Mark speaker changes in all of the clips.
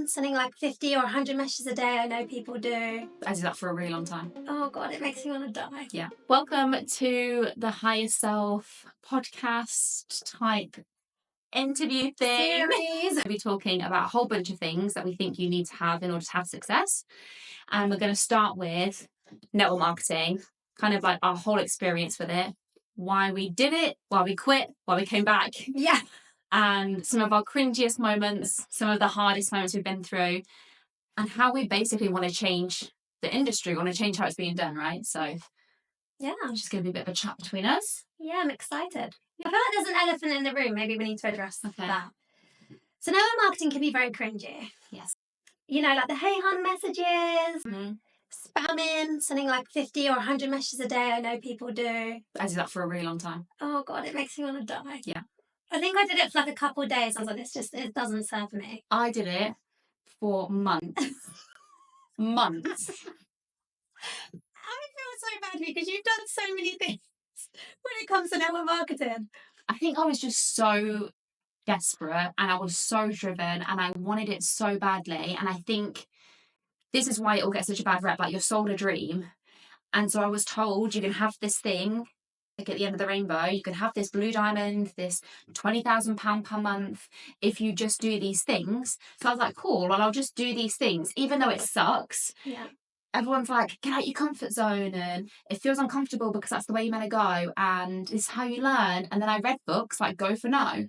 Speaker 1: spamming, sending like 50 or 100 messages a day. I know people do.
Speaker 2: I did that for a really long time.
Speaker 1: Oh God, it makes me want to die.
Speaker 2: Yeah. Welcome to the Higher Self podcast type interview thing.
Speaker 1: Series.
Speaker 2: We'll be talking about a whole bunch of things that we think you need to have in order to have success. And we're going to start with network marketing, kind of like our whole experience with it, why we did it, why we quit, why we came back.
Speaker 1: Yeah.
Speaker 2: And some of our cringiest moments, some of the hardest moments we've been through, and how we basically want to change the industry, want to change how it's being done, right? So
Speaker 1: Yeah.
Speaker 2: it's just going to be a bit of a chat between us.
Speaker 1: Yeah, I'm excited. I feel like there's an elephant in the room. Maybe we need to address that. So network marketing can be very cringy.
Speaker 2: Yes.
Speaker 1: You know, like the hey hun messages,
Speaker 2: Mm-hmm.
Speaker 1: spamming, sending like 50 or 100 messages a day. I know people do.
Speaker 2: I did that for a really long time.
Speaker 1: Oh God, it makes me want to die.
Speaker 2: Yeah.
Speaker 1: I think I did it for like a couple of days. I was like, it doesn't serve me.
Speaker 2: I did it for months. Months.
Speaker 1: I feel so badly because you've done so many things when it comes to network marketing.
Speaker 2: I think I was just so desperate and I was so driven and I wanted it so badly. And I think this is why it all gets such a bad rep. Like, you're sold a dream. And so I was told you can have this thing, like at the end of the rainbow, you can have this blue diamond, this £20,000 per month if you just do these things. So I was like, cool, well, I'll just do these things, even though it sucks.
Speaker 1: Yeah.
Speaker 2: Everyone's like, get out your comfort zone, and it feels uncomfortable because that's the way you're meant to go, and it's how you learn. And then I read books like Go for No.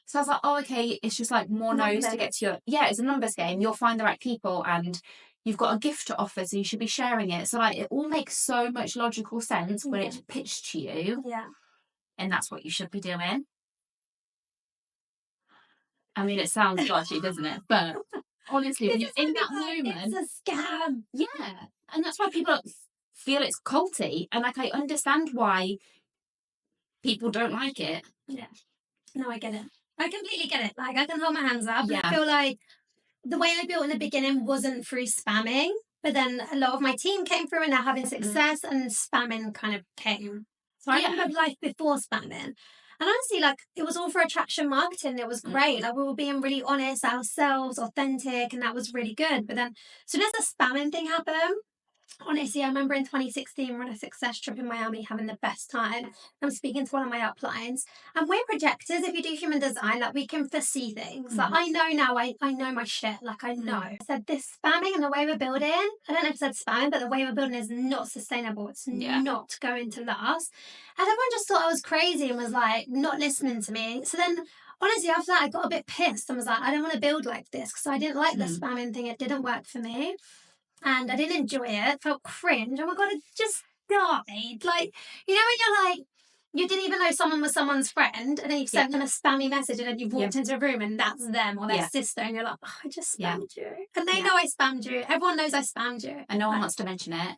Speaker 2: So I was like, oh, okay, it's just like more no's to get to your... Yeah, it's a numbers game. You'll find the right people and you've got a gift to offer, so you should be sharing it. So like, it all makes so much logical sense when it's pitched to you.
Speaker 1: Yeah.
Speaker 2: And that's what you should be doing. I mean, it sounds dodgy, doesn't it? But honestly, when you're in that moment...
Speaker 1: It's a scam.
Speaker 2: Yeah. And that's why people feel it's culty. And like, I understand why people don't like it.
Speaker 1: Yeah. No, I get it. I completely get it. Like, I can hold my hands up.
Speaker 2: Yeah.
Speaker 1: I feel like the way I built in the beginning wasn't through spamming, but then a lot of my team came through and they're having success, and spamming kind of came. So I remember life before spamming. And honestly, like, it was all for attraction marketing. It was great. Like, we were being really honest, ourselves, authentic, and that was really good. But then, as soon as the spamming thing happened, honestly, I remember in 2016, we're on a success trip in Miami, having the best time. I'm speaking to one of my uplines, and we're projectors. If you do human design, like, we can foresee things. Like, I know now, I know my shit. Like, I know. I said, this spamming and the way we're building, I don't know if I said spamming, but the way we're building is not sustainable. It's not going to last. And everyone just thought I was crazy and was like, not listening to me. So then, honestly, after that, I got a bit pissed and was like, I don't want to build like this, because I didn't like the spamming thing. It didn't work for me. And I didn't enjoy it. Felt cringe. Oh my God, it just died. Like, you know when you're like, you didn't even know someone was someone's friend, and then you sent them a spammy message, and then you've walked into a room and that's them or their sister, and you're like, oh, I just spammed you. And they know I spammed you. Everyone knows I spammed you.
Speaker 2: And no one wants to mention it.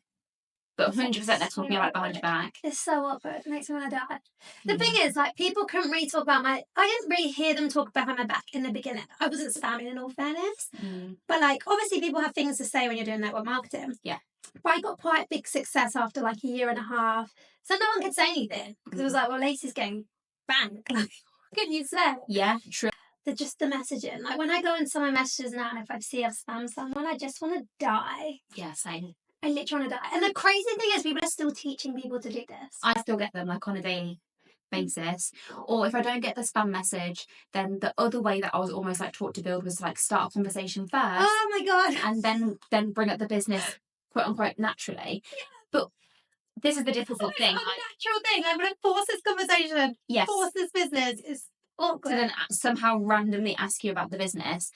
Speaker 2: But 100% they're talking about it behind your back.
Speaker 1: It's so awkward. It makes me want to die. The thing is, like, people couldn't really talk about I didn't really hear them talk behind my back in the beginning. I wasn't spamming, in all fairness. But, like, obviously people have things to say when you're doing network marketing.
Speaker 2: Yeah.
Speaker 1: But I got quite big success after, like, a year and a half. So no one could say anything. Because it was like, well, Lacey's getting banged. Like, what can you say?
Speaker 2: Yeah, true.
Speaker 1: The messaging. Like, when I go into my messages now, and if I see I've spammed someone, I just want to die.
Speaker 2: Yeah, same.
Speaker 1: I literally want to die. And the crazy thing is, people are still teaching people to do this.
Speaker 2: I still get them, like, on a daily basis. Or if I don't get the spam message, then the other way that I was almost like taught to build was like start a conversation first.
Speaker 1: Oh my God.
Speaker 2: And then bring up the business, quote unquote, naturally. Yeah. But this is the difficult thing.
Speaker 1: It's a natural thing. I'm going to force this conversation.
Speaker 2: Yes.
Speaker 1: Force this business. It's awkward.
Speaker 2: To then somehow randomly ask you about the business.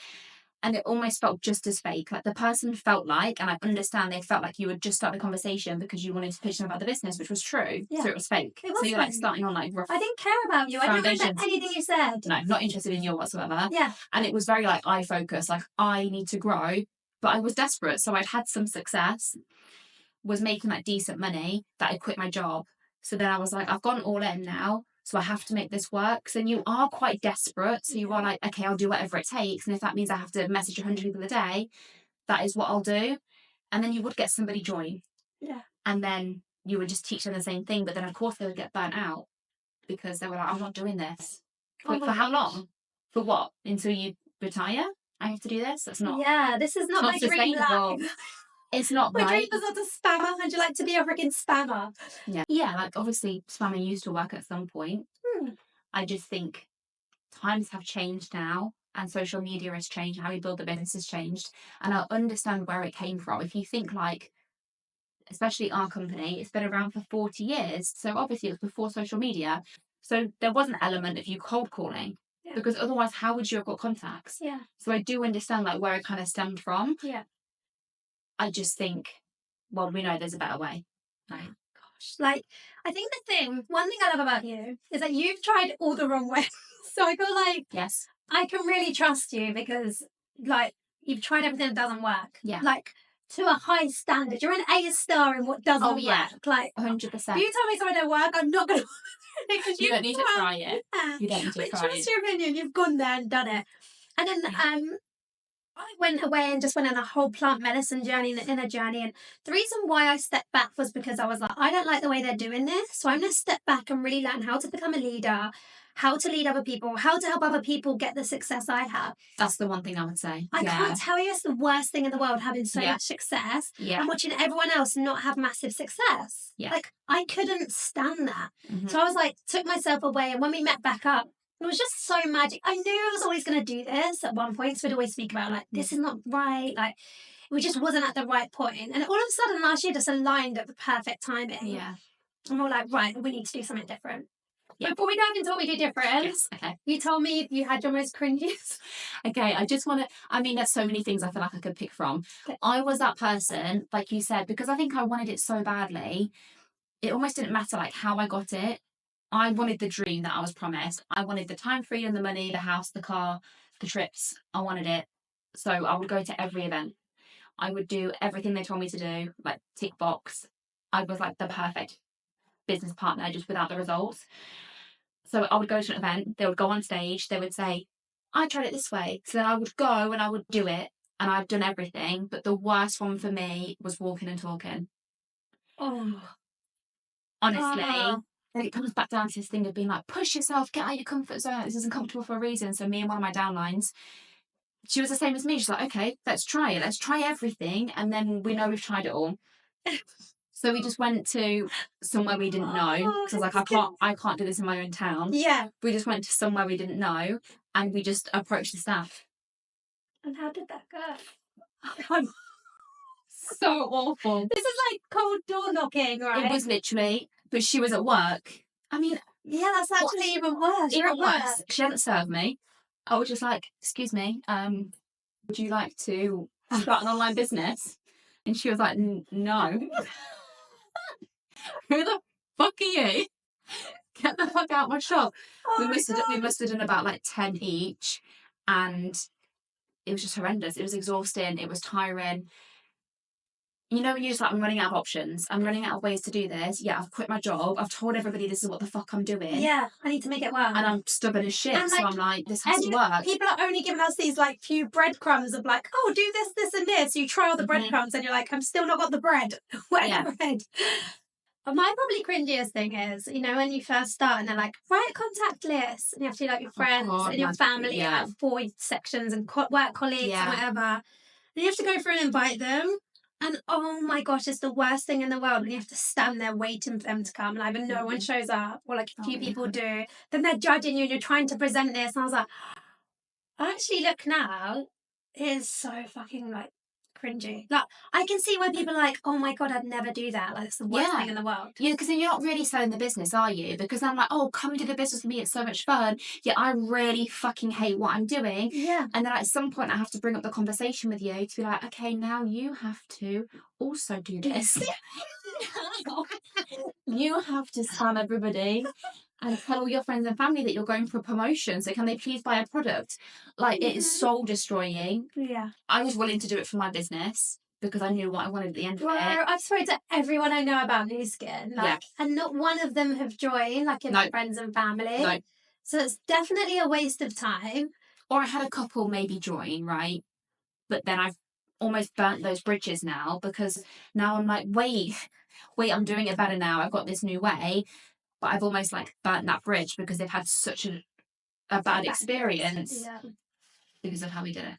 Speaker 2: And it almost felt just as fake. Like, the person felt like, and I understand they felt like you would just start a conversation because you wanted to pitch them about the business, which was true. Yeah. So it was fake.
Speaker 1: It was
Speaker 2: so you're
Speaker 1: fake.
Speaker 2: Like starting on like rough.
Speaker 1: I didn't care about you. I didn't remember anything you said.
Speaker 2: No, not interested in you whatsoever.
Speaker 1: Yeah.
Speaker 2: And it was very like I focus, like I need to grow. But I was desperate. So I'd had some success, was making like decent money, that I quit my job. So then I was like, I've gone all in now. So I have to make this work. So you are quite desperate. So you are like, okay, I'll do whatever it takes. And if that means I have to message 100 people a day, that is what I'll do. And then you would get somebody join.
Speaker 1: Yeah.
Speaker 2: And then you would just teach them the same thing. But then, of course, they would get burnt out because they were like, I'm not doing this. For how long? For what? Until you retire? I have to do this. That's not.
Speaker 1: Yeah, this is not my dream
Speaker 2: sustainable.
Speaker 1: life.
Speaker 2: It's not
Speaker 1: My
Speaker 2: right.
Speaker 1: dream was not a spammer, and you like to be a freaking spammer.
Speaker 2: Yeah. Like obviously, spamming used to work at some point. I just think times have changed now, and social media has changed. How we build the business has changed, and I understand where it came from. If you think like, especially our company, it's been around for 40 years. So obviously it was before social media. So there was an element of you cold calling, because otherwise how would you have got contacts?
Speaker 1: Yeah.
Speaker 2: So I do understand like where it kind of stemmed from.
Speaker 1: Yeah.
Speaker 2: I just think, well, we know there's a better way.
Speaker 1: Right. Gosh. Like, I think one thing I love about you is that you've tried all the wrong ways. So I feel like
Speaker 2: Yes.
Speaker 1: I can really trust you because, like, you've tried everything that doesn't work.
Speaker 2: Yeah.
Speaker 1: Like, to a high standard. You're an A-star in what doesn't work. Like,
Speaker 2: 100%.
Speaker 1: if you tell me something don't work, I'm not going to because
Speaker 2: You don't need to try it.
Speaker 1: Yeah.
Speaker 2: You don't need to
Speaker 1: But
Speaker 2: try
Speaker 1: trust
Speaker 2: it.
Speaker 1: your opinion. You've gone there and done it. And then I went away and just went on a whole plant medicine journey, in a journey. And the reason why I stepped back was because I was like, I don't like the way they're doing this. So I'm going to step back and really learn how to become a leader, how to lead other people, how to help other people get the success I have.
Speaker 2: That's the one thing I would say.
Speaker 1: I can't tell you it's the worst thing in the world having so much success
Speaker 2: and
Speaker 1: watching everyone else not have massive success. Like, I couldn't stand that. So I was like, took myself away. And when we met back up, it was just so magic. I knew I was always going to do this at one point. So we'd always speak about, like, this is not right. Like, we just wasn't at the right point. And all of a sudden last year just aligned at the perfect timing.
Speaker 2: Yeah.
Speaker 1: And we're like, right, we need to do something different. Before we dive into what we do different,
Speaker 2: okay.
Speaker 1: You told me you had your most cringiest.
Speaker 2: Okay, I just want to, I mean, there's so many things I feel like I could pick from. Okay. I was that person, like you said, because I think I wanted it so badly, it almost didn't matter like how I got it. I wanted the dream that I was promised. I wanted the time freedom, the money, the house, the car, the trips. I wanted it. So I would go to every event. I would do everything they told me to do, like tick box. I was like the perfect business partner, just without the results. So I would go to an event, they would go on stage, they would say, I tried it this way. So then I would go and I would do it, and I'd done everything. But the worst one for me was walking and talking.
Speaker 1: Oh.
Speaker 2: Honestly. And it comes back down to this thing of being like, push yourself, get out of your comfort zone. This isn't comfortable for a reason. So me and one of my downlines, she was the same as me. She's like, okay, let's try it. Let's try everything. And then we know we've tried it all. So we just went to somewhere we didn't know. Because I was like, I can't do this in my own town.
Speaker 1: Yeah.
Speaker 2: We just went to somewhere we didn't know, and we just approached the staff.
Speaker 1: And how did that go?
Speaker 2: So awful.
Speaker 1: This is like cold door knocking, right?
Speaker 2: It was literally, but she was at work. I mean,
Speaker 1: yeah, that's actually even worse.
Speaker 2: Even worse. She hadn't served me. I was just like, excuse me, would you like to start an online business? And she was like, no. Who the fuck are you? Get the fuck out of my shop. We must have done about like 10 each, and it was just horrendous. It was exhausting. It was tiring. You know, when you're just like, I'm running out of options. I'm running out of ways to do this. Yeah, I've quit my job. I've told everybody this is what the fuck I'm doing.
Speaker 1: Yeah, I need to make it work.
Speaker 2: And I'm stubborn as shit. And, like, so I'm like, this has to work.
Speaker 1: People are only giving us these like few breadcrumbs of like, oh, do this, this, and this. You try all the breadcrumbs and you're like, I'm still not got the bread. Where's the bread? My probably cringiest thing is, you know, when you first start and they're like, write a contact list. And you have to do like your friends and your family, like 4 sections, and work colleagues and whatever. And you have to go through and invite them. And oh my gosh, it's the worst thing in the world. And you have to stand there waiting for them to come. And either no one shows up or like a few people do. Then they're judging you and you're trying to present this. And I was like, actually, look now, it is so fucking like cringy. Like, I can see why people are like, oh my God, I'd never do that. Like, it's the worst thing in the world.
Speaker 2: Yeah, because then you're not really selling the business, are you? Because I'm like, oh, come and do the business with me. It's so much fun. Yeah, I really fucking hate what I'm doing.
Speaker 1: Yeah.
Speaker 2: And then at some point, I have to bring up the conversation with you to be like, okay, now you have to also do this. You have to spam everybody and tell all your friends and family that you're going for a promotion. So can they please buy a product? Like, it is soul destroying.
Speaker 1: Yeah.
Speaker 2: I was willing to do it for my business because I knew what I wanted at the end of it.
Speaker 1: I've spoken to everyone I know about New Skin, like, and not one of them have joined, like in my friends and family. No. So it's definitely a waste of time.
Speaker 2: Or I had a couple maybe join, right? But then I've almost burnt those bridges now, because now I'm like, wait, I'm doing it better now. I've got this new way. But I've almost like burnt that bridge because they've had such a bad experience because of how we did it.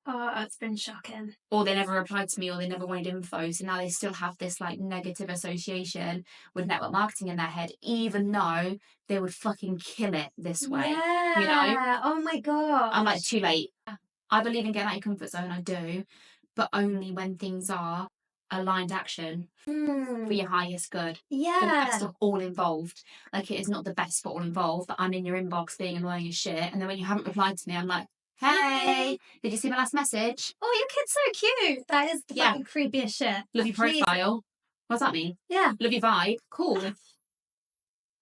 Speaker 1: Oh, it's been shocking.
Speaker 2: Or they never replied to me, or they never wanted info. So now they still have this like negative association with network marketing in their head, even though they would fucking kill it this way.
Speaker 1: Yeah.
Speaker 2: You know?
Speaker 1: Oh my god.
Speaker 2: I'm like, too late. I believe in getting out of your comfort zone, I do, but only when things are aligned action for your highest good.
Speaker 1: Yeah.
Speaker 2: The best of all involved. Like, it is not the best for all involved, but I'm in your inbox being annoying as shit. And then when you haven't replied to me, I'm like, hey, did you see my last message?
Speaker 1: Oh, your kid's so cute. That is the fucking creepiest shit.
Speaker 2: Love your profile. What does that mean?
Speaker 1: Yeah.
Speaker 2: Love your vibe. Cool.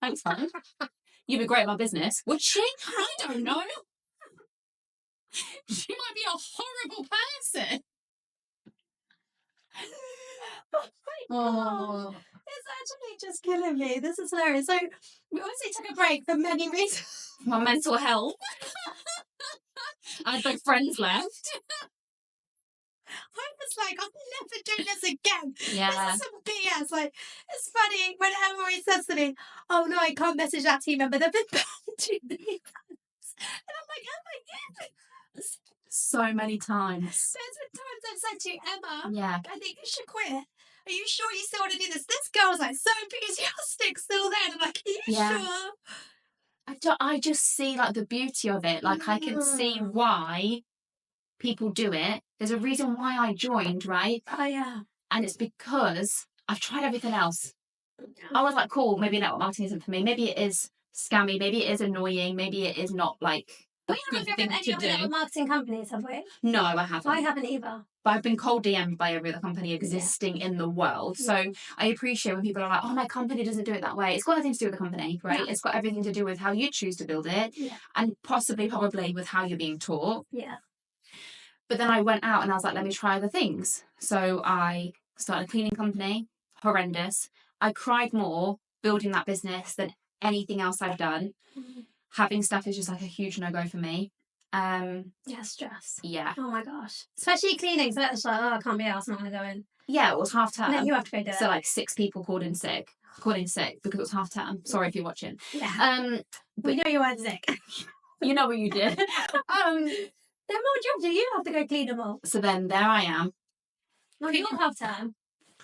Speaker 2: Thanks, man. You'd be great at my business. Would she? I don't know. She might be a horrible person.
Speaker 1: Oh, it's actually just killing me. This is hilarious. So we obviously took a break for many reasons.
Speaker 2: My mental health. I had no friends left.
Speaker 1: I was like, I'm never doing this again.
Speaker 2: Yeah.
Speaker 1: This is some BS. Like, it's funny when Emery says to me, oh no, I can't message that team member. They've been banned too many times. And I'm like, oh my goodness.
Speaker 2: So many times.
Speaker 1: There's been times I've said to you, Emma,
Speaker 2: Yeah.
Speaker 1: I think you should quit. Are you sure you still want to do this? This girl's like so enthusiastic still there. And I'm like, are you sure?
Speaker 2: I just see like the beauty of it. Like, I can see why people do it. There's a reason why I joined, right?
Speaker 1: Oh yeah.
Speaker 2: And it's because I've tried everything else. I was like, cool, maybe network marketing isn't for me. Maybe it is scammy. Maybe it is annoying. Maybe it is not like a good thing to do.
Speaker 1: Network marketing companies, have we?
Speaker 2: No, I haven't.
Speaker 1: I haven't either.
Speaker 2: But I've been cold DM'd by every other company existing in the world. So I appreciate when people are like, oh, my company doesn't do it that way. It's got nothing to do with the company, right?
Speaker 1: Yeah.
Speaker 2: It's got everything to do with how you choose to build it and probably with how you're being taught.
Speaker 1: Yeah.
Speaker 2: But then I went out and I was like, let me try other things. So I started a cleaning company. Horrendous. I cried more building that business than anything else I've done. Having staff is just like a huge no-go for me.
Speaker 1: Yeah, stress.
Speaker 2: Yeah.
Speaker 1: Oh my gosh. Especially cleaning. So it's like, oh, I can't be asked, I'm not going to go in.
Speaker 2: Yeah, it was half term.
Speaker 1: And then you have to go do it.
Speaker 2: So like 6 people called in sick because it was half term. Sorry if you're watching.
Speaker 1: Yeah. We know you weren't sick.
Speaker 2: You know what you did.
Speaker 1: Then what job do you have to go clean them all?
Speaker 2: So then there I am.
Speaker 1: Well, you're half time.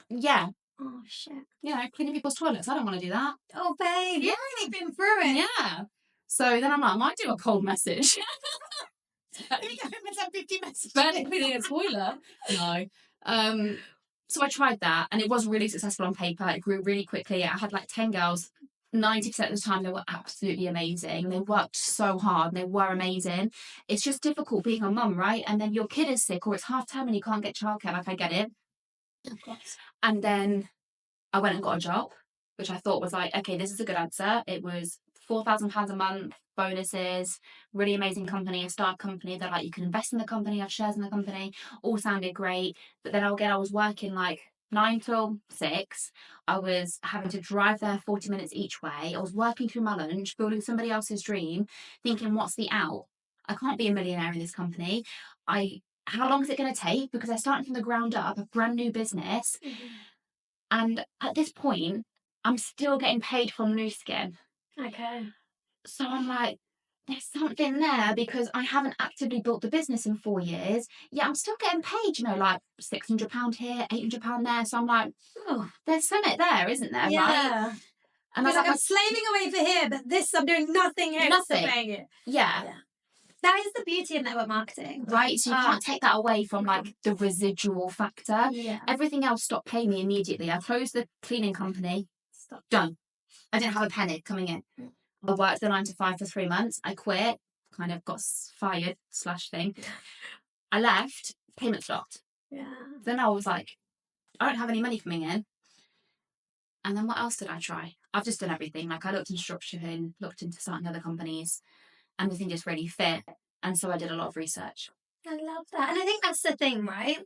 Speaker 2: Yeah.
Speaker 1: Oh shit.
Speaker 2: You know, cleaning people's toilets. I don't want to do that.
Speaker 1: Oh babe, you've really been through it.
Speaker 2: Yeah. So then I'm like, I might do a cold message.
Speaker 1: Let me go home and send 50 messages.
Speaker 2: Burning cleaning a toilet. No. So I tried that and it was really successful on paper. It grew really quickly. I had like 10 girls. 90% of the time they were absolutely amazing. They worked so hard and they were amazing. It's just difficult being a mum, right? And then your kid is sick or it's half term and you can't get childcare. Like, I get it.
Speaker 1: Of course.
Speaker 2: And then I went and got a job, which I thought was like, okay, this is a good answer. It was £4,000 a month, bonuses, really amazing company, a startup company. They're like, you can invest in the company, have shares in the company. All sounded great. But then again, I was working like 9 till 6. I was having to drive there 40 minutes each way. I was working through my lunch, building somebody else's dream, thinking, what's the out? I can't be a millionaire in this company. How long is it going to take? Because I started from the ground up, a brand new business. And at this point, I'm still getting paid from Nu Skin.
Speaker 1: Okay.
Speaker 2: So I'm like, there's something there because I haven't actively built the business in 4 years. Yeah, I'm still getting paid, you know, like £600 here, £800 there. So I'm like, oh, there's something there, isn't there?
Speaker 1: Yeah.
Speaker 2: Right? And I was
Speaker 1: like, I'm slaving away for here, but this, I'm doing nothing here.
Speaker 2: Nothing.
Speaker 1: It.
Speaker 2: Yeah.
Speaker 1: That is the beauty of network marketing.
Speaker 2: Right. So you can't take that away from like the residual factor.
Speaker 1: Yeah.
Speaker 2: Everything else stopped paying me immediately. I closed the cleaning company.
Speaker 1: Stop.
Speaker 2: Done. I didn't have a penny coming in. I worked the 9 to 5 for 3 months. I quit, kind of got fired / thing. I left, payment stopped.
Speaker 1: Yeah.
Speaker 2: Then I was like, I don't have any money coming in. And then what else did I try? I've just done everything. Like, I looked into dropshipping, looked into starting other companies, and the thing just really fit. And so I did a lot of research.
Speaker 1: I love that. And I think that's the thing, right?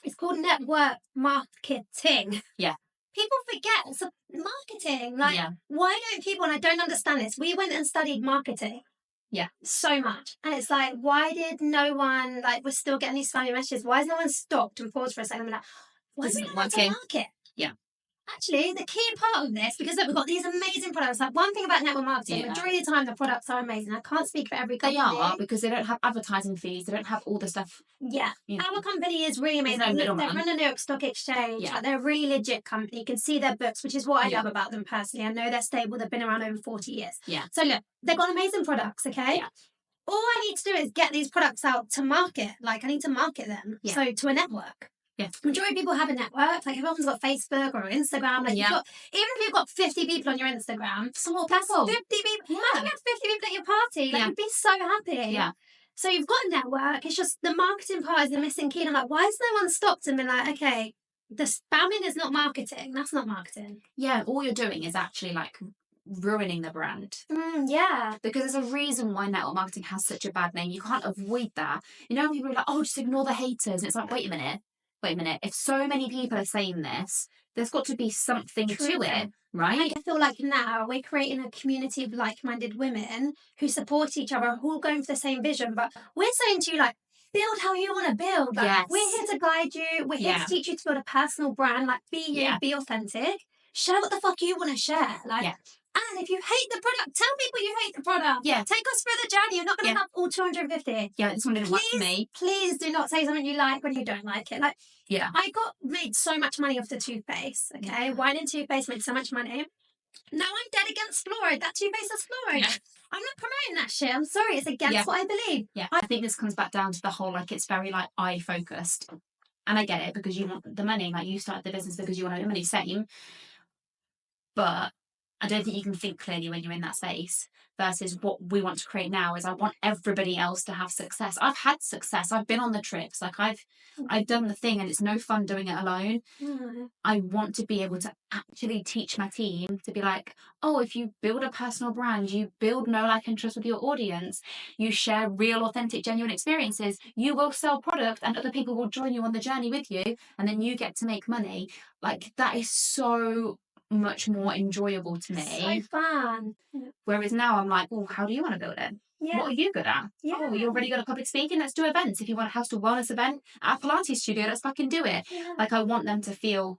Speaker 1: It's called network marketing.
Speaker 2: Yeah.
Speaker 1: People forget it's a marketing. Like, why don't people, and I don't understand this, we went and studied marketing.
Speaker 2: Yeah.
Speaker 1: So much. And it's like, why did no one, like, we're still getting these funny messages. Why has no one stopped and paused for a second and been like, why is it working? Market?
Speaker 2: Yeah.
Speaker 1: Actually, the key part of this, because look, we've got these amazing products. Like one thing about network marketing, majority of the time the products are amazing. I can't speak for every company.
Speaker 2: They are, because they don't have advertising fees. They don't have all the stuff.
Speaker 1: Yeah.
Speaker 2: You know,
Speaker 1: Our company is really amazing.
Speaker 2: no
Speaker 1: They're
Speaker 2: middleman.
Speaker 1: on the New York Stock Exchange.
Speaker 2: Yeah.
Speaker 1: Like, they're a really legit company. You can see their books, which is what I love about them personally. I know they're stable. They've been around over 40 years.
Speaker 2: Yeah.
Speaker 1: So look, they've got amazing products, okay?
Speaker 2: Yeah.
Speaker 1: All I need to do is get these products out to market. Like, I need to market them.
Speaker 2: Yeah.
Speaker 1: So to a network.
Speaker 2: Yeah.
Speaker 1: Majority of people have a network. Like, everyone's got Facebook or Instagram. Like, you've got, even if you've got 50 people on your Instagram, that's 50 people.
Speaker 2: Yeah.
Speaker 1: Imagine you have 50 people at your party. Like, you'd be so happy.
Speaker 2: Yeah.
Speaker 1: So you've got a network. It's just the marketing part is the missing key. And I'm like, why has no one stopped and been like, okay, the spamming is not marketing. That's not marketing.
Speaker 2: Yeah. All you're doing is actually like ruining the brand.
Speaker 1: Yeah.
Speaker 2: Because there's a reason why network marketing has such a bad name. You can't avoid that. You know, people are like, oh, just ignore the haters. And it's like, wait a minute. If so many people are saying this, there's got to be something to it, right?
Speaker 1: I feel like now we're creating a community of like-minded women who support each other, who are going for the same vision. But we're saying to you, like, build how you want to build. Like, we're here to guide you. We're here to teach you to build a personal brand. Like, be you, be authentic. Share what the fuck you want to share. Like, and if you hate the product, tell people you hate the product. Yeah. Take us through the journey. You're not going to have all 250.
Speaker 2: Yeah, this one didn't work for me.
Speaker 1: Please do not say something you like when you don't like it. Like,
Speaker 2: yeah.
Speaker 1: I got made so much money off the toothpaste, okay? Yeah. Wine and toothpaste made so much money. Now I'm dead against fluoride. That toothpaste is fluoride. Yeah. I'm not promoting that shit. I'm sorry. It's against what I believe.
Speaker 2: Yeah. I think this comes back down to the whole, like, it's very, like, eye-focused. And I get it, because you want the money. Like, you started the business because you want to earn money. Same. But I don't think you can think clearly when you're in that space, versus what we want to create now is I want everybody else to have success. I've had success. I've been on the trips. Like, I've done the thing, and it's no fun doing it alone. I want to be able to actually teach my team to be like, oh, if you build a personal brand, you build know, like, and trust with your audience, you share real, authentic, genuine experiences, you will sell product and other people will join you on the journey with you, and then you get to make money. Like, that is so much more enjoyable to me.
Speaker 1: So fun.
Speaker 2: Whereas now I'm like, oh, how do you want to build it? Yeah. What are you good at? Yeah. Oh, you're really good at public speaking. Let's do events. If you want a house to wellness event at a Pilates studio, let's fucking do it. Yeah. Like, I want them to feel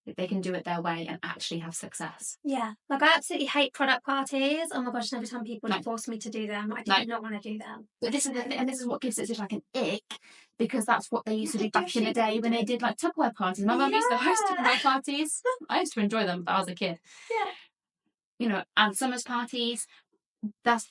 Speaker 2: that they can do it their way and actually have success.
Speaker 1: Yeah. Like, I absolutely hate product parties. Oh my gosh, and every time people force me to do them, I do not want to do them.
Speaker 2: But this is the thing, and this is what gives it such like an ick, because that's what they used to do back in the day when they did like Tupperware parties. My mum used to host Tupperware parties. I used to enjoy them, but I was a kid. Yeah. You know, and summer's parties, that's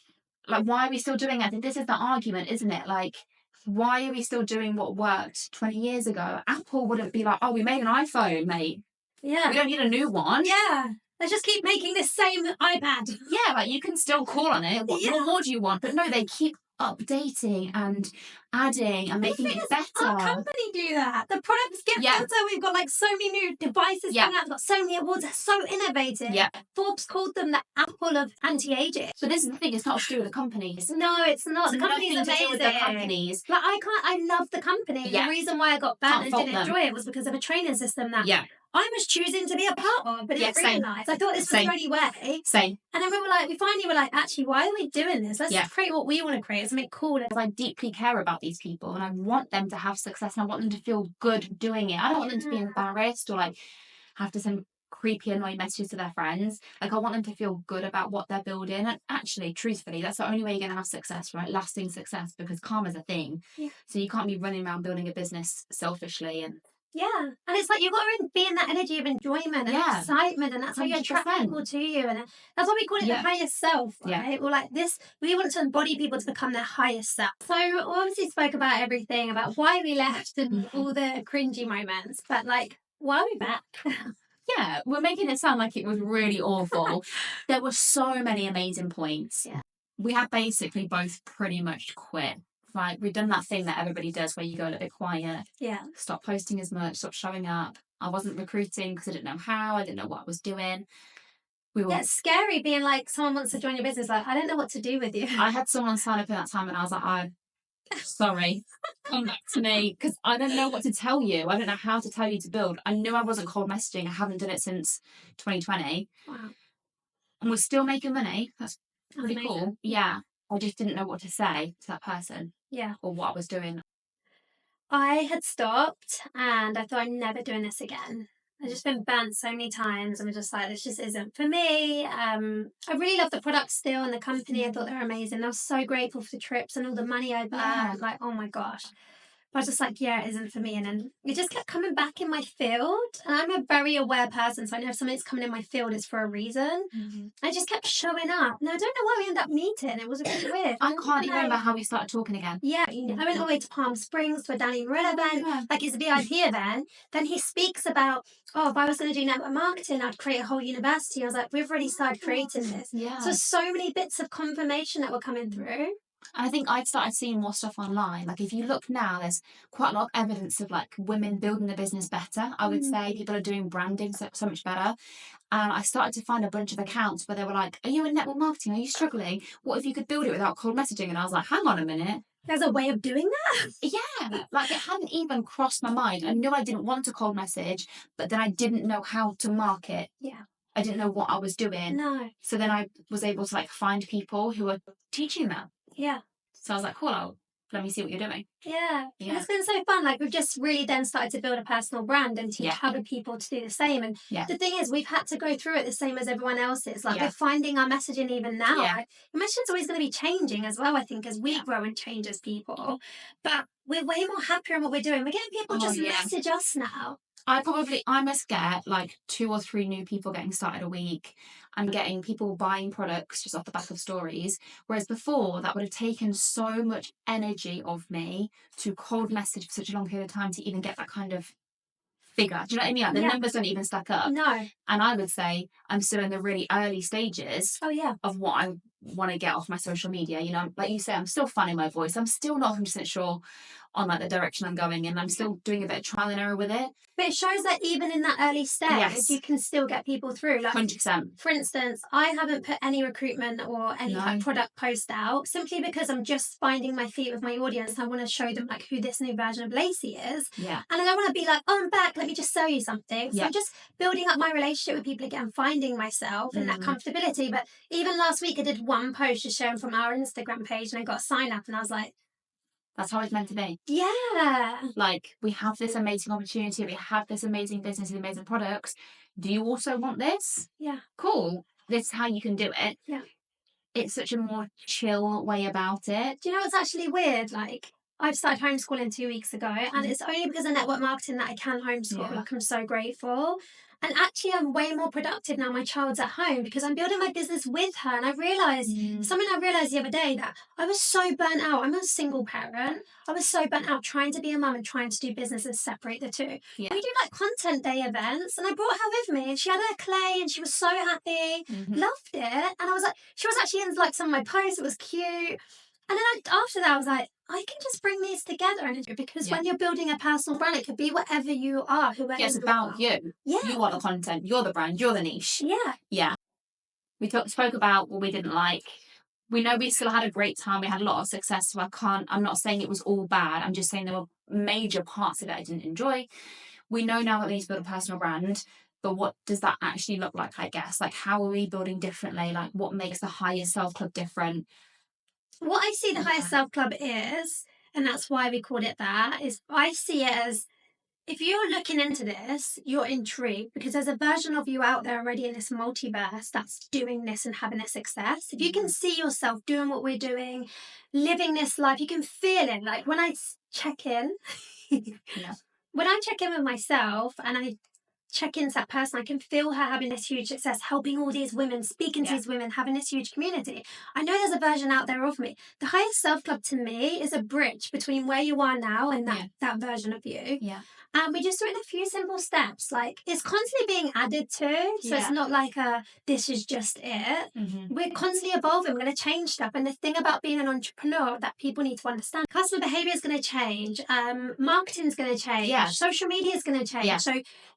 Speaker 2: like, why are we still doing it? I think this is the argument, isn't it? Like, why are we still doing what worked 20 years ago? Apple wouldn't be like, oh, we made an iPhone, mate. Yeah. We don't need a new one.
Speaker 1: Yeah. Let's just keep making this same iPad.
Speaker 2: Yeah, like, you can still call on it. What more do you want? But no, they keep updating and adding and making it better.
Speaker 1: Our company do that. The products get better. We've got like so many new devices coming out. We've got so many awards. They're so innovative. Yeah. Forbes called them the Apple of anti-aging.
Speaker 2: But this is the thing, it's not to do with the companies.
Speaker 1: No, it's not.
Speaker 2: The company's amazing. To do with the companies.
Speaker 1: Like, I love the company. Yeah. The reason why I got banned and didn't enjoy it was because of a training system that I was choosing to be a part of, but didn't realise. I thought this was the only way.
Speaker 2: Same.
Speaker 1: And then we finally were like, actually, why are we doing this? Let's create what we want to create. Let's make cool.
Speaker 2: I deeply care about these people, and I want them to have success, and I want them to feel good doing it. I don't want them to be embarrassed or like have to send creepy, annoying messages to their friends. Like, I want them to feel good about what they're building. And actually, truthfully, that's the only way you're going to have success, right? Lasting success, because karma's a thing. Yeah. So you can't be running around building a business selfishly and
Speaker 1: and it's like you've got to be in that energy of enjoyment and excitement, and that's how you attract people to you, and that's why we call it the highest self, right? Well, like this, we want to embody people to become their highest self. So we obviously spoke about everything, about why we left and all the cringy moments, but like, why are we back?
Speaker 2: Yeah, we're making it sound like it was really awful. There were so many amazing points. Yeah. We had basically both pretty much quit. Like, we've done that thing that everybody does where you go a little bit quiet. Yeah. Stop posting as much, stop showing up. I wasn't recruiting because I didn't know how, I didn't know what I was doing.
Speaker 1: It's scary being like, someone wants to join your business, like, I don't know what to do with you.
Speaker 2: I had someone sign up in that time and I was like, I'm sorry, come back to me, because I don't know what to tell you. I don't know how to tell you to build. I knew I wasn't cold messaging. I haven't done it since 2020. Wow. And we're still making money. That's pretty cool. Yeah. I just didn't know what to say to that person. Yeah. Or what I was doing.
Speaker 1: I had stopped and I thought, I'm never doing this again. I've just been burnt so many times. I'm just like, this just isn't for me. I really love the products still and the company. I thought they were amazing. I was so grateful for the trips and all the money I've earned. Like, oh my gosh. But I was just like, yeah, it isn't for me. And then it just kept coming back in my field. And I'm a very aware person. So I know if something's coming in my field, it's for a reason. I just kept showing up. And I don't know why we ended up meeting. It was really weird.
Speaker 2: I can't even remember how we started talking again.
Speaker 1: Yeah, I went all the way to Palm Springs to a Danny Morel event. Like, it's a VIP event. Then he speaks about, oh, if I was going to do network marketing, I'd create a whole university. I was like, we've already started creating this.
Speaker 2: Yeah.
Speaker 1: So many bits of confirmation that were coming through.
Speaker 2: And I think I'd started seeing more stuff online. Like, if you look now, there's quite a lot of evidence of like women building the business better. I would say people are doing branding so much better. And I started to find a bunch of accounts where they were like, are you in network marketing? Are you struggling? What if you could build it without cold messaging? And I was like, hang on a minute.
Speaker 1: There's a way of doing that?
Speaker 2: Yeah, like it hadn't even crossed my mind. I knew I didn't want to cold message, but then I didn't know how to market.
Speaker 1: Yeah.
Speaker 2: I didn't know what I was doing.
Speaker 1: No.
Speaker 2: So then I was able to like find people who were teaching that.
Speaker 1: Yeah.
Speaker 2: So I was like, cool, let me see what you're doing.
Speaker 1: Yeah. And it's been so fun. Like, we've just really then started to build a personal brand and teach other people to do the same. And the thing is, we've had to go through it the same as everyone else is. Like, we're finding our messaging even now. Like, your messaging's always going to be changing as well, I think, as we grow and change as people. But we're way more happier in what we're doing. We're getting people just message us now.
Speaker 2: I must get like 2 or 3 new people getting started a week. I'm getting people buying products just off the back of stories. Whereas before, that would have taken so much energy of me to cold message for such a long period of time to even get that kind of figure. Do you know what I mean? Like, the numbers don't even stack up.
Speaker 1: No.
Speaker 2: And I would say I'm still in the really early stages of what I want to get off my social media. You know, like you say, I'm still finding my voice. I'm still not 100% sure on like the direction I'm going in. I'm still doing a bit of trial and error with it.
Speaker 1: But it shows that even in that early stage, you can still get people through. Like,
Speaker 2: 100%.
Speaker 1: For instance, I haven't put any recruitment or any like, product post out simply because I'm just finding my feet with my audience. I want to show them like who this new version of Lacey is.
Speaker 2: Yeah.
Speaker 1: And I don't want to be like, oh, I'm back. Let me just sell you something. So I'm just building up my relationship with people again, finding myself in that comfortability. But even last week, I did one post just sharing from our Instagram page and I got a sign up and I was like,
Speaker 2: that's how it's meant to be.
Speaker 1: Yeah.
Speaker 2: Like, we have this amazing opportunity. We have this amazing business and amazing products. Do you also want this?
Speaker 1: Yeah.
Speaker 2: Cool. This is how you can do it.
Speaker 1: Yeah.
Speaker 2: It's such a more chill way about it.
Speaker 1: Do you know what's actually weird? Like, I've started homeschooling 2 weeks ago, and it's only because of network marketing that I can homeschool. Like, I'm so grateful. And actually, I'm way more productive now my child's at home because I'm building my business with her. And I realised, something I realised the other day, that I was so burnt out. I'm a single parent. I was so burnt out trying to be a mum and trying to do business and separate the two. We do like content day events, and I brought her with me, and she had her clay, and she was so happy, loved it. And I was like, she was actually in like some of my posts. It was cute. And then after that, I was like, I can just bring these together. And because when you're building a personal brand, it could be whatever you are, whoever
Speaker 2: it's about you.
Speaker 1: Yeah.
Speaker 2: You are the content. You're the brand. You're the niche.
Speaker 1: Yeah.
Speaker 2: Yeah. We spoke about what we didn't like. We know we still had a great time. We had a lot of success. So I'm not saying it was all bad. I'm just saying there were major parts of it I didn't enjoy. We know now that we need to build a personal brand. But what does that actually look like, I guess? Like, how are we building differently? Like, what makes the Higher Self Club different?
Speaker 1: What I see the Higher Self Club is, and that's why we called it that, is I see it as, if you're looking into this, you're intrigued because there's a version of you out there already in this multiverse that's doing this and having a success. If you can see yourself doing what we're doing, living this life, you can feel it. Like, when I check in, when I check in with myself and I check into that person, I can feel her having this huge success, helping all these women, speaking to these women, having this huge community. I know there's a version out there of me. The Higher Self Club to me is a bridge between where you are now and that version of you.
Speaker 2: Yeah.
Speaker 1: And we just do it in a few simple steps. Like, it's constantly being added to. So it's not like this is just it. We're constantly evolving. We're going to change stuff. And the thing about being an entrepreneur that people need to understand, customer behavior is going to change. Marketing is going to change.
Speaker 2: Yeah.
Speaker 1: Social media is going to change.
Speaker 2: Yeah.
Speaker 1: So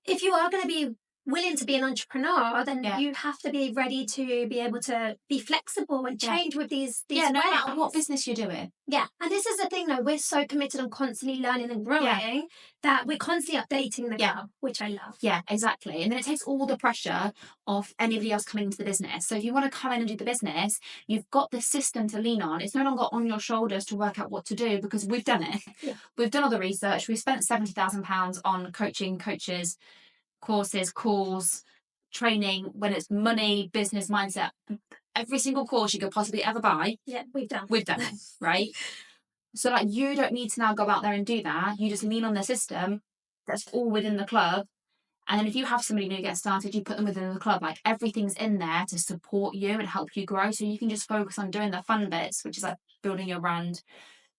Speaker 1: if you are going to be willing to be an entrepreneur, then you have to be ready to be able to be flexible and change with these
Speaker 2: no
Speaker 1: ways.
Speaker 2: matter what business you're doing.
Speaker 1: Yeah, and this is the thing though, we're so committed on constantly learning and growing that we're constantly updating the club, which I love.
Speaker 2: Yeah, exactly. And then it takes all the pressure off anybody else coming into the business. So if you want to come in and do the business, you've got the system to lean on. It's no longer on your shoulders to work out what to do because we've done it. Yeah. We've done all the research. We've spent £70,000 on coaching coaches courses, calls, training, when it's money, business mindset, every single course you could possibly ever buy.
Speaker 1: Yeah, we've done
Speaker 2: it, right? So like, you don't need to now go out there and do that. You just lean on the system that's all within the club. And then if you have somebody new get started, you put them within the club. Like, everything's in there to support you and help you grow. So you can just focus on doing the fun bits, which is like building your brand,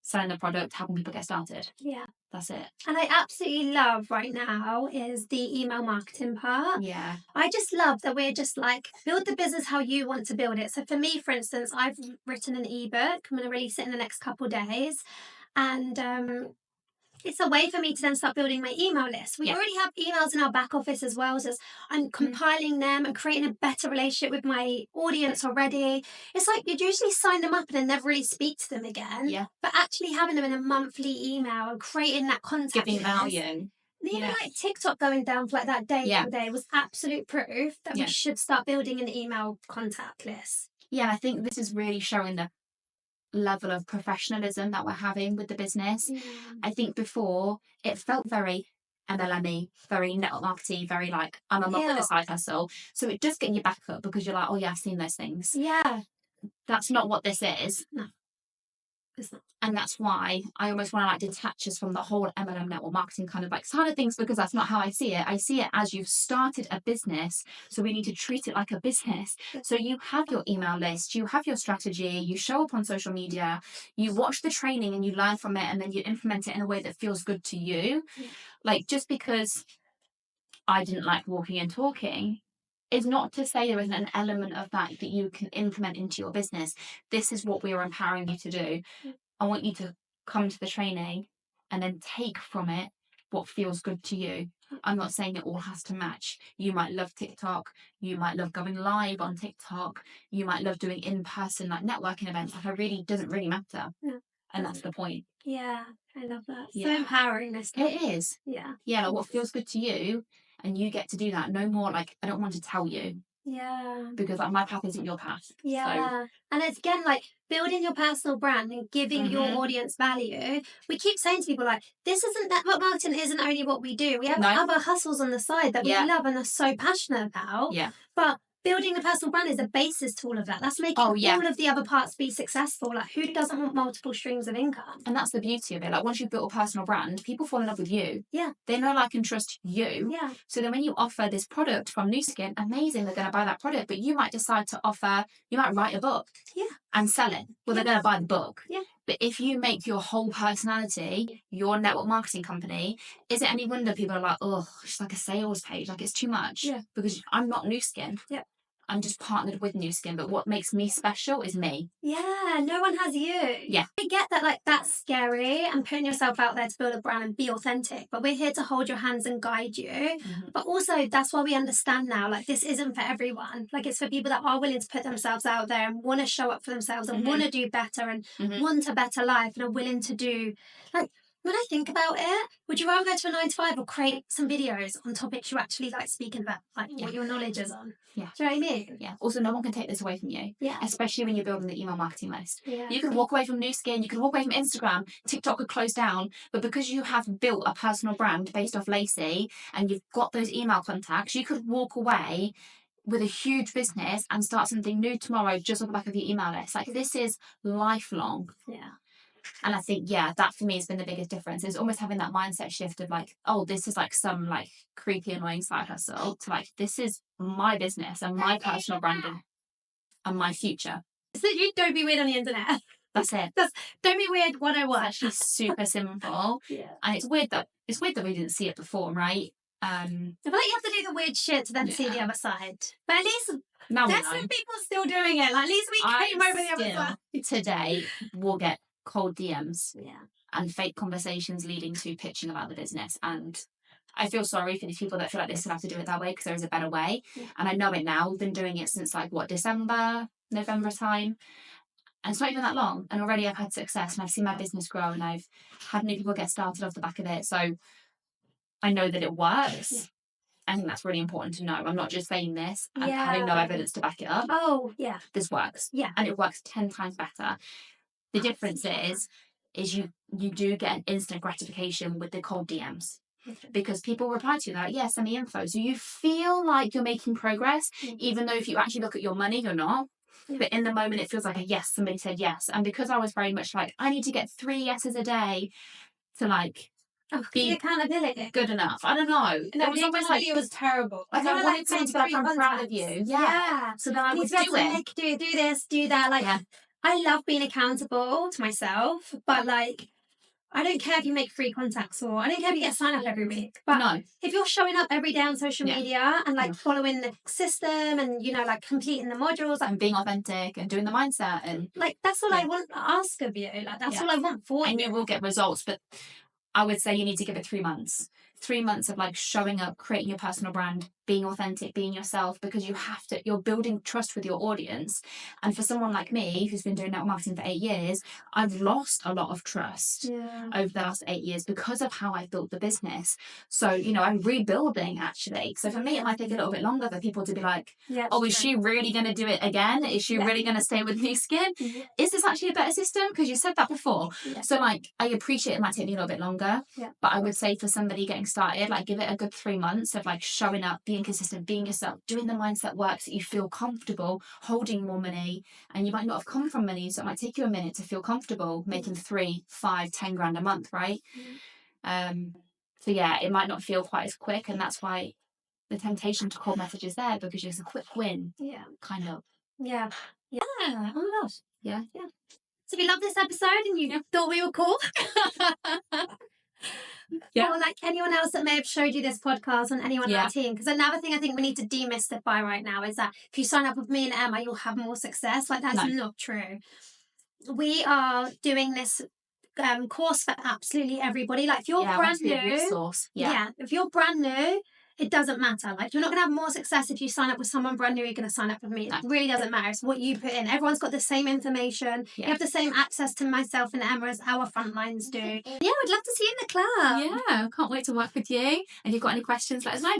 Speaker 2: selling the product, helping people get started.
Speaker 1: Yeah.
Speaker 2: That's it.
Speaker 1: And I absolutely love right now is the email marketing part.
Speaker 2: Yeah.
Speaker 1: I just love that we're just like, build the business how you want to build it. So for me, for instance, I've written an ebook. I'm going to release it in the next couple of days. And it's a way for me to then start building my email list. We already have emails in our back office as well. So I'm compiling them and creating a better relationship with my audience already. It's like you'd usually sign them up and then never really speak to them again.
Speaker 2: Yeah.
Speaker 1: But actually having them in a monthly email and creating that contact
Speaker 2: Giving
Speaker 1: list,
Speaker 2: value.
Speaker 1: and even like TikTok going down for like that day to day was absolute proof that we should start building an email contact list.
Speaker 2: Yeah, I think this is really showing the level of professionalism that we're having with the business.
Speaker 1: Yeah.
Speaker 2: I think before it felt very MLM-y, very network marketing, very like, I'm a mum with a side hustle. So it does get you back up because you're like, oh yeah, I've seen those things.
Speaker 1: Yeah.
Speaker 2: That's not what this is.
Speaker 1: No. It's not.
Speaker 2: And that's why I almost want to like detach us from the whole MLM network marketing kind of like side of things, because that's not how I see it. I see it as you've started a business, so we need to treat it like a business. So you have your email list, you have your strategy, you show up on social media, you watch the training and you learn from it, and then you implement it in a way that feels good to you. Like, just because I didn't like walking and talking is not to say there isn't an element of that that you can implement into your business. This is what we are empowering you to do. I want you to come to the training and then take from it what feels good to you. I'm not saying it all has to match. You might love TikTok. You might love going live on TikTok. You might love doing in-person like networking events. Like, it really doesn't really matter. Yeah. And that's the point.
Speaker 1: Yeah, I love that. So empowering, this stuff.
Speaker 2: It is.
Speaker 1: Yeah.
Speaker 2: Yeah, like what feels good to you, and you get to do that. No more like, I don't want to tell you.
Speaker 1: Yeah.
Speaker 2: Because like, my path isn't your path.
Speaker 1: Yeah. So. And it's again like building your personal brand and giving your audience value. We keep saying to people like, this isn't network marketing isn't only what we do. We have other hustles on the side that we love and are so passionate about. Yeah. But building a personal brand is a basis to all of that. That's making all of the other parts be successful. Like, who doesn't want multiple streams of income?
Speaker 2: And that's the beauty of it. Like, once you've built a personal brand, people fall in love with you. Yeah. They know, like, and trust you. Yeah. So then when you offer this product from Nu Skin, amazing, they're going to buy that product. But you might decide to offer, you might write a book. Yeah. And sell it. Well, they're going to buy the book. Yeah. But if you make your whole personality your network marketing company, is it any wonder people are like, oh, it's like a sales page. Like, it's too much. Yeah. Because I'm not Nu Skin. Yeah. I'm just partnered with Nu Skin, but what makes me special is me.
Speaker 1: Yeah, no one has you.
Speaker 2: Yeah.
Speaker 1: I get that, like, that's scary and putting yourself out there to build a brand and be authentic, but we're here to hold your hands and guide you. Mm-hmm. But also, that's why we understand now, like, this isn't for everyone. Like, it's for people that are willing to put themselves out there and want to show up for themselves and want to do better and want a better life and are willing to do, like, when I think about it, would you rather go to a 9 to 5 or create some videos on topics you actually like speaking about, like what your knowledge is on? Yeah. Do you know what I mean?
Speaker 2: Yeah. Also, no one can take this away from you.
Speaker 1: Yeah.
Speaker 2: Especially when you're building the email marketing list.
Speaker 1: Yeah.
Speaker 2: You can walk away from Nu Skin, you can walk away from Instagram, TikTok could close down, but because you have built a personal brand based off Lacey and you've got those email contacts, you could walk away with a huge business and start something new tomorrow just on the back of your email list. Like, this is lifelong.
Speaker 1: Yeah.
Speaker 2: And I think, that for me has been the biggest difference. Is almost having that mindset shift of like, oh, this is like some like creepy, annoying side hustle to like, this is my business and my personal branding and my future.
Speaker 1: So you don't be weird on the internet.
Speaker 2: That's it.
Speaker 1: Don't be weird 101.
Speaker 2: It's actually super simple. Yeah. And it's weird that we didn't see it before, right?
Speaker 1: I feel like you have to do the weird shit to then see the other side. But at least there's some people still doing it. Like, at least we came over the other side.
Speaker 2: Today we'll get cold DMs and fake conversations leading to pitching about the business. And I feel sorry for these people that feel like they still have to do it that way because there is a better way. Yeah. And I know it now. We've been doing it since like December, November time. And it's not even that long. And already I've had success and I've seen my business grow and I've had new people get started off the back of it. So I know that it works. Yeah. I think that's really important to know. I'm not just saying this and having no evidence to back it up.
Speaker 1: Oh, yeah.
Speaker 2: This works.
Speaker 1: Yeah.
Speaker 2: And it works 10 times better. The difference is you do get an instant gratification with the cold DMs. because people reply to you like, yeah, send me info. So you feel like you're making progress, even though if you actually look at your money, you're not. But in the moment, it feels like a yes, somebody said yes. And because I was very much like, I need to get 3 yeses a day to like
Speaker 1: be accountability.
Speaker 2: Good enough. I don't know.
Speaker 1: No, the accountability was terrible.
Speaker 2: Like I wanted someone to be like, I'm proud of you. Yeah. So then I would do it.
Speaker 1: Do this, do that. Like, I love being accountable to myself, but like, I don't care if you make free contacts or I don't care if you get sign up every week. But if you're showing up every day on social media and like following the system and, you know, like completing the modules and
Speaker 2: being authentic and doing the mindset and
Speaker 1: like, that's all I want to ask of you. Like, that's all I want for you.
Speaker 2: And you will get results. But I would say you need to give it 3 months. 3 months of like showing up, creating your personal brand, being authentic, being yourself, because you have to, you're building trust with your audience. And for someone like me, who's been doing network marketing for 8 years, I've lost a lot of trust over the last 8 years because of how I built the business. So, you know, I'm rebuilding actually. So for me, it might take a little bit longer for people to be like, oh, is she really going to do it again? Is she really going to stay with new skin? Is this actually a better system? Because you said that before. So like, I appreciate it might take me a little bit longer, but I would say for somebody getting started, like give it a good 3 months of like showing up, being consistent, being yourself, doing the mindset work so you feel comfortable holding more money. And you might not have come from money, so it might take you a minute to feel comfortable making 3, 5, 10 grand a month, right? So yeah, it might not feel quite as quick, and that's why the temptation to cold message is there, because it's a quick win. Kind of.
Speaker 1: Oh my gosh.
Speaker 2: Yeah.
Speaker 1: So if you love this episode and you thought we were cool, or like anyone else that may have showed you this podcast on anyone on our team, because another thing I think we need to demystify right now is that if you sign up with me and Emma, you'll have more success. Like, that's not true. We are doing this course for absolutely everybody. Like, if you're brand new, if you're brand new, it doesn't matter. Like, you're not going to have more success if you sign up with someone brand new. You're going to sign up with me. It really doesn't matter. It's what you put in. Everyone's got the same information. You have the same access to myself and Emma as our frontlines do. Yeah, we'd love to see you in the club.
Speaker 2: Yeah, can't wait to work with you. And if you've got any questions, let us know.